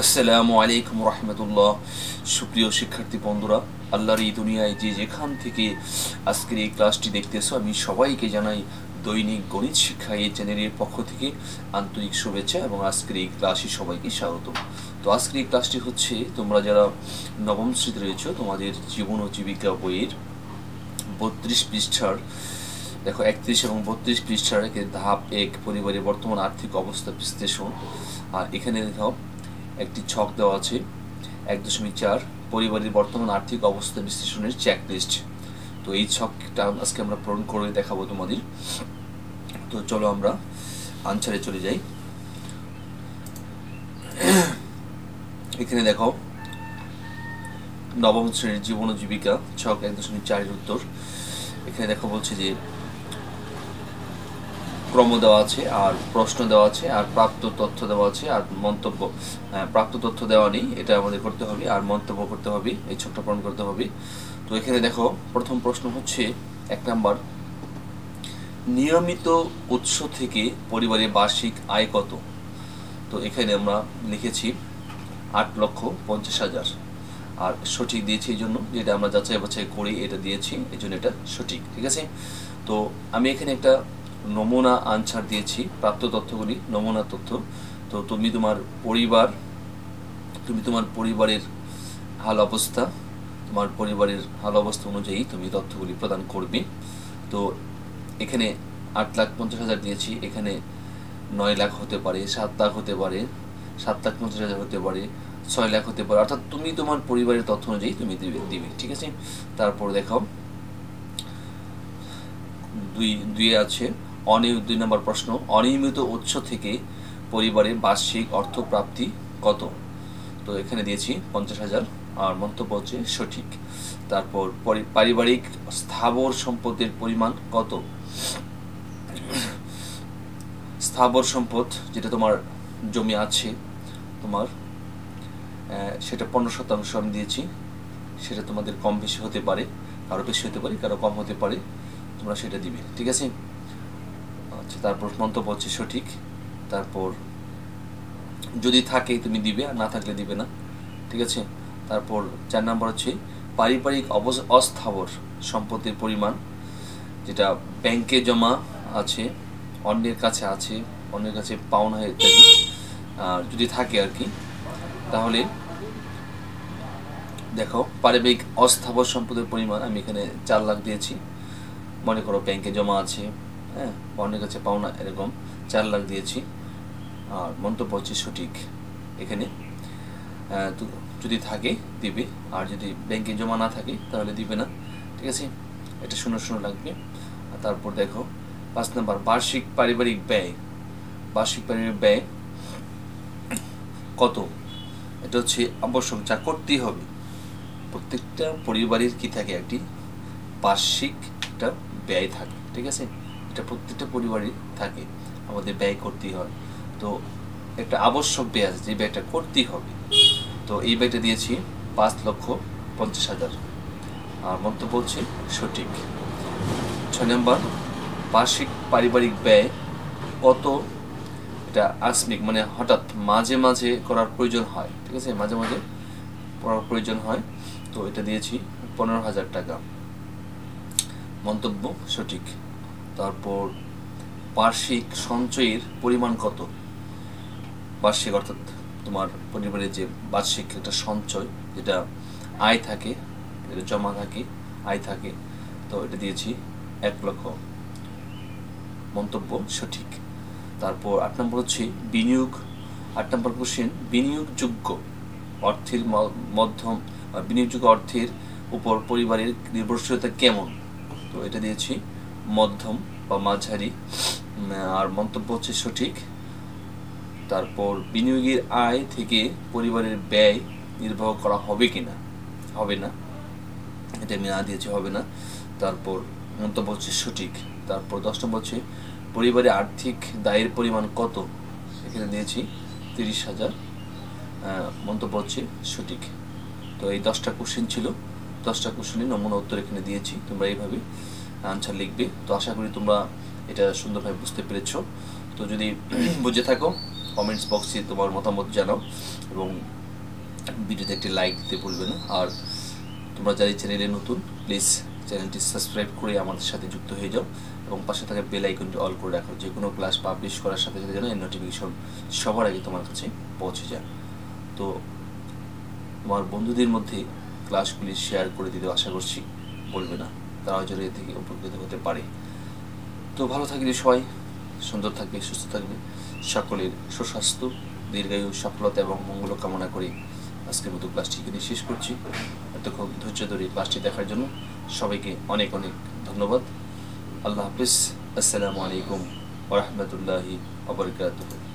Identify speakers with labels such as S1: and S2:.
S1: আসসালামু আলাইকুম রহমতুল্লাহ। সুপ্রিয় শিক্ষার্থী বন্ধুরা, আল্লাহর এই দুনিয়ায় যে যেখান থেকে আজকের এই ক্লাসটি দেখতেছো, আমি সবাইকে জানাই দৈনিক গণিত শিক্ষা এই চ্যানেলের পক্ষ থেকে আন্তরিক শুভেচ্ছা এবং আজকের এই ক্লাসে সবাইকে স্বাগত। তো আজকের এই ক্লাসটি হচ্ছে তোমরা যারা নবম শ্রেণীতে রয়েছো, তোমাদের জীবন ও জীবিকা বইয়ের 32 পৃষ্ঠার দেখো 31 এবং 32 পৃষ্ঠার ধাপ 1 পরিবারের বর্তমান আর্থিক অবস্থা বিশ্লেষণ। আর এখানে দেখো একটি ছক দেওয়া আছে 1.4 পরিবারের বর্তমান আর্থিক অবস্থা বিশ্লেষণের চেকলিস্ট। তো এই ছকটা আজকে আমরা পূরণ করে দেখাবো তোমাদের। তো চলো আমরা আনসারে চলে যাই। এখানে দেখো নবম শ্রেণীর জীবন ও জীবিকা ছক 1.4 এর উত্তর। এখানে দেখো বলছে যে ক্রম দেওয়া আছে আর প্রশ্ন দেওয়া আছে আর প্রাপ্ত তথ্য দেওয়া আছে আর মন্তব্য। প্রাপ্ত তথ্য দেওয়া নেই, এটা আমাদের করতে হবে, আর মন্তব্য করতে হবে, এই ছকটা পূরণ করতে হবে। তো এখানে দেখো প্রথম প্রশ্ন হচ্ছে 1 নাম্বার, নিয়মিত উৎস থেকে পরিবারের বার্ষিক আয় কত? তো এখানে আমরা লিখেছি 8,50,000। আর সঠিক দিয়েছি এই জন্য যেটা আমরা যাচাই বাছাই করি এটা দিয়েছি, এই জন্য এটা সঠিক। ঠিক আছে, তো আমি এখানে একটা নমুনা আনসার দিয়েছি, প্রাপ্ত তথ্যগুলি নমুনা তথ্য। তো তুমি তোমার পরিবারের হাল অবস্থা, তোমার পরিবারের হাল অবস্থা অনুযায়ী তুমি তথ্যগুলি প্রদান করবে। তো এখানে 8,50,000 দিয়েছি, এখানে 9 লাখ হতে পারে, 7 লাখ হতে পারে, 7,50,000 হতে পারে, 6 লাখ হতে পারে, অর্থাৎ তুমি তোমার পরিবারের তথ্য অনুযায়ী তুমি দিবে। ঠিক আছে, তারপর দেখাও দুই আছে 2 নম্বর প্রশ্ন, অনিয়মিত উৎস থেকে পরিবারের বার্ষিক অর্থ প্রাপ্তি কত? তো এখানে দিয়েছি 50,000 আর মন্তব্য হচ্ছে সঠিক। তারপর পারিবারিক স্থাবর সম্পদের পরিমাণ কত? স্থাবর সম্পদ যেটা তোমার জমি আছে তোমার, সেটা 15% আমি দিয়েছি। সেটা তোমাদের কম বেশি হতে পারে, কারো বেশি হতে পারে, কারো কম হতে পারে, তোমরা সেটা দিবে। ঠিক আছে, আচ্ছা, তারপর মন্তব্য হচ্ছে সঠিক। তারপর যদি থাকে তুমি দিবে, আর না থাকলে দিবে না। ঠিক আছে, তারপর 4 নম্বর হচ্ছে পারিবারিক অস্থাবর সম্পত্তির পরিমাণ, যেটা ব্যাংকে জমা আছে, অন্যের কাছে আছে, অন্যের কাছে পাওনা ইত্যাদি, যদি থাকে আর কি, তাহলে দেখো পারিবারিক অস্থাবর সম্পদের পরিমাণ আমি এখানে 4 লাখ দিয়েছি। মনে করো ব্যাংকে জমা আছে, হ্যাঁ, অন্যের কাছে পাওনা, এরকম 4 লাখ দিয়েছি। আর মন্তব্য হচ্ছে সঠিক। এখানে যদি থাকে দিবে, আর যদি ব্যাংকে জমা না থাকে তাহলে দিবে না। ঠিক আছে, এটা 0 লাগবে। তারপর দেখো 5 নম্বর, বার্ষিক পারিবারিক ব্যয়। বার্ষিক পারিবারিক ব্যয় কত? এটা হচ্ছে আবশ্যক, যা করতেই হবে। প্রত্যেকটা পরিবারের কি থাকে, একটি বার্ষিক একটা ব্যয় থাকে। ঠিক আছে, এটা প্রত্যেকটা পরিবারে থাকে, আমাদের ব্যয় করতেই হয়। তো একটা আবশ্যক ব্যয় আছে, যে ব্যয়টা করতেই হবে। তো এই ব্যয়টা দিয়েছি 5,50,000 আর মন্তব্য হচ্ছে সঠিক। 6 নম্বর, বার্ষিক পারিবারিক ব্যয় কত? এটা আকস্মিক, মানে হঠাৎ মাঝে মাঝে করার প্রয়োজন হয়। ঠিক আছে, মাঝে মাঝে করার প্রয়োজন হয়। তো এটা দিয়েছি 15,000 টাকা, মন্তব্য সঠিক। তারপর বার্ষিক সঞ্চয়ের পরিমাণ কত? বার্ষিক অর্থাৎ তোমার পরিবারের যে বার্ষিক একটা সঞ্চয়, যেটা আয় থাকে, এটা জমা থাকে, আয় থাকে, তো এটা দিয়েছি 1 লক্ষ, মন্তব্য সঠিক। তারপর 8 নম্বর হচ্ছে বিনিয়োগ। 8 নম্বর কোশ্চেন, বিনিয়োগযোগ্য অর্থের মধ্যম বিনিয়োগযোগ্য অর্থের উপর পরিবারের নির্ভরশীলতা কেমন? তো এটা দিয়েছি মধ্যম বা মাঝারি, আর মন্তব্য হচ্ছে সঠিক। তারপর বিনিয়োগের আয় থেকে পরিবারের ব্যয় নির্বাহ করা হবে কিনা? হবে না, এটা আমি না দিয়েছি, হবে না। তারপর মন্তব্য হচ্ছে সঠিক। তারপর 10 নম্বর হচ্ছে পরিবারের আর্থিক দায়ের পরিমাণ কত? এখানে দিয়েছি 30,000, মন্তব্য হচ্ছে সঠিক। তো এই 10টা কোশ্চেন ছিল, 10টা কোশ্চেনের নমুনা উত্তর এখানে দিয়েছি, তোমরা এইভাবে আনসার লিখবে। তো আশা করি তোমরা এটা সুন্দরভাবে বুঝতে পেরেছো। তো যদি বুঝে থাকো কমেন্টস বক্সে তোমার মতামত জানাও এবং ভিডিওতে একটি লাইক দিতে ভুলবে না। আর তোমরা যারা এই চ্যানেলে নতুন, প্লিজ চ্যানেলটি সাবস্ক্রাইব করে আমাদের সাথে যুক্ত হয়ে যাও এবং পাশে থাকা বেল আইকনটি অল করে রাখো, যে কোনো ক্লাস পাবলিশ করার সাথে সাথে যেন এর নোটিফিকেশন সবার আগে তোমার কাছে পৌঁছে যায়। তো তোমার বন্ধুদের মধ্যে ক্লাসগুলি শেয়ার করে দিতে আশা করছি, বলবে না, তারাও যেন এ থেকে উপকৃত হতে পারে। তো ভালো থাকবে সবাই, সুন্দর থাকবে, সুস্থ থাকবে, সকলের সুস্বাস্থ্য, দীর্ঘায়ু, সফলতা এবং মঙ্গল কামনা করে আজকের মতো ক্লাসটি এখানে শেষ করছি। এতক্ষণ ধৈর্য ধরে ক্লাসটি দেখার জন্য সবাইকে অনেক অনেক ধন্যবাদ। আল্লাহ হাফিজ। আসসালামু আলাইকুম ওয়া রাহমাতুল্লাহি ওয়া বারাকাতুহু।